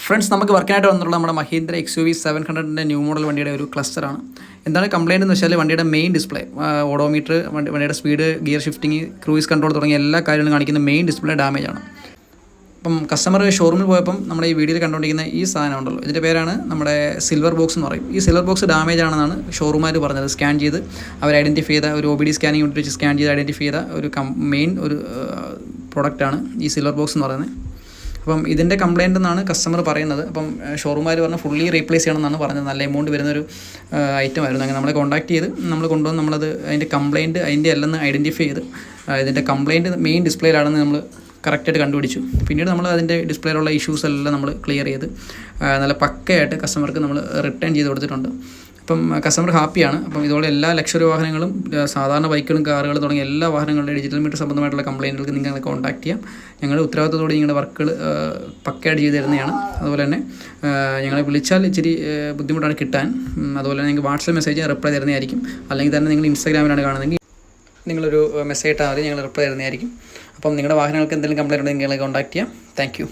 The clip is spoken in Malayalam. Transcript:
ഫ്രണ്ട്സ്, നമുക്ക് വർക്കിനായിട്ട് വന്നിട്ടുള്ള നമ്മുടെ മഹീന്ദ്ര XUV 700ൻ്റെ ന്യൂ മോഡൽ വണ്ടിയുടെ ഒരു ക്ലസ്റ്ററാണ്. എന്താണ് കംപ്ലയിൻ്റ് എന്ന് വെച്ചാൽ വണ്ടിയുടെ മെയിൻ ഡിസ്പ്ലേ, ഓഡോമീറ്റർ, വണ്ടിയുടെ speed, gear shifting, cruise control തുടങ്ങിയ എല്ലാ കാര്യങ്ങളും കാണിക്കുന്ന മെയിൻ ഡിസ്പ്ലേ ഡാമേജ് ആണ്. അപ്പം കസ്റ്റമർ ഷോറൂമിൽ പോയപ്പം നമ്മുടെ ഈ വീഡിയോയിൽ കണ്ടുകൊണ്ടിരിക്കുന്ന ഈ സാധനം ഉണ്ടല്ലോ, ഇതിൻ്റെ പേരാണ് നമ്മുടെ സിൽവർ ബോക്സ് എന്ന് പറയും. ഈ സിൽവർ ബോക്സ് ഡാമേജ് ആണെന്നാണ് ഷോറൂമാർ പറഞ്ഞത്. സ്കാൻ ചെയ്ത് അവർ ഐഡൻറ്റിഫൈ ചെയ്ത ഒരു OBD സ്കാനിങ് യൂണിറ്റ് വെച്ച് സ്കാൻ ചെയ്ത് ഐഡൻറ്റിഫൈ ചെയ്ത ഒരു മെയിൻ ഒരു പ്രൊഡക്റ്റാണ് ഈ സിൽവർ ബോക്സ് എന്ന് പറയുന്നത്. അപ്പം ഇതിൻ്റെ കംപ്ലയിൻ്റ് എന്നാണ് കസ്റ്റമർ പറയുന്നത്. അപ്പം ഷോറൂമാർ പറഞ്ഞാൽ ഫുള്ളി റീപ്ലേസ് ചെയ്യണമെന്നാണ് പറഞ്ഞത്. നല്ല എമൗണ്ട് വരുന്നൊരു ഐറ്റം ആയിരുന്നു. അങ്ങനെ നമ്മളെ കോൺടാക്ട് ചെയ്ത് നമ്മൾ കൊണ്ടുവന്ന് നമ്മളത് അതിൻ്റെ കംപ്ലയിൻറ്റ് അതിൻ്റെ അല്ലെന്ന് ഐഡൻറ്റിഫൈ ചെയ്ത് ഇതിൻ്റെ കംപ്ലയിൻറ്റ് മെയിൻ ഡിസ്പ്ലേയിലാണെന്ന് നമ്മൾ കറക്റ്റായിട്ട് കണ്ടുപിടിച്ചു. പിന്നീട് നമ്മൾ അതിൻ്റെ ഡിസ്പ്ലേയിലുള്ള ഇഷ്യൂസ് എല്ലാം നമ്മൾ ക്ലിയർ ചെയ്ത് നല്ല പക്കയായിട്ട് കസ്റ്റമർക്ക് നമ്മൾ റിട്ടേൺ ചെയ്ത് കൊടുത്തിട്ടുണ്ട്. അപ്പം കസ്റ്റമർ ഹാപ്പിയാണ്. അപ്പം ഇതോടെ എല്ലാ ലക്ഷറി വാഹനങ്ങളും, സാധാരണ ബൈക്കുകളും കാറുകളും തുടങ്ങിയ എല്ലാ വാഹനങ്ങളുടെയും ഡിജിറ്റൽ മീറ്റർ സംബന്ധമായിട്ടുള്ള കംപ്ലയിൻറ്റുകൾക്ക് നിങ്ങളെ കോൺടാക്ട് ചെയ്യാം. ഞങ്ങളുടെ ഉത്തരവാദിത്തത്തോടെ നിങ്ങളുടെ വർക്കുകൾ പക്കയായിട്ട് ചെയ്ത് തരുന്നതാണ്. അതുപോലെ തന്നെ ഞങ്ങളെ വിളിച്ചാൽ ഇച്ചിരി ബുദ്ധിമുട്ടാണ് കിട്ടാൻ. അതുപോലെ തന്നെ നിങ്ങൾക്ക് വാട്സപ്പ് മെസ്സേജ് റിപ്ലൈ തരുന്നതായിരിക്കും. അല്ലെങ്കിൽ തന്നെ നിങ്ങൾ ഇൻസ്റ്റാഗ്രാമിലാണ് കാണുന്നതെങ്കിൽ നിങ്ങളൊരു മെസ്സേജ് ഇട്ടാൽ മതി, ഞങ്ങൾ റിപ്ലൈ തരുന്നതായിരിക്കും. അപ്പം നിങ്ങളുടെ വാഹനങ്ങൾക്ക് എന്തെങ്കിലും കംപ്ലയിൻ്റ് ഉണ്ടെങ്കിൽ നിങ്ങളെ കോൺടാക്ട് ചെയ്യാം. Thank you.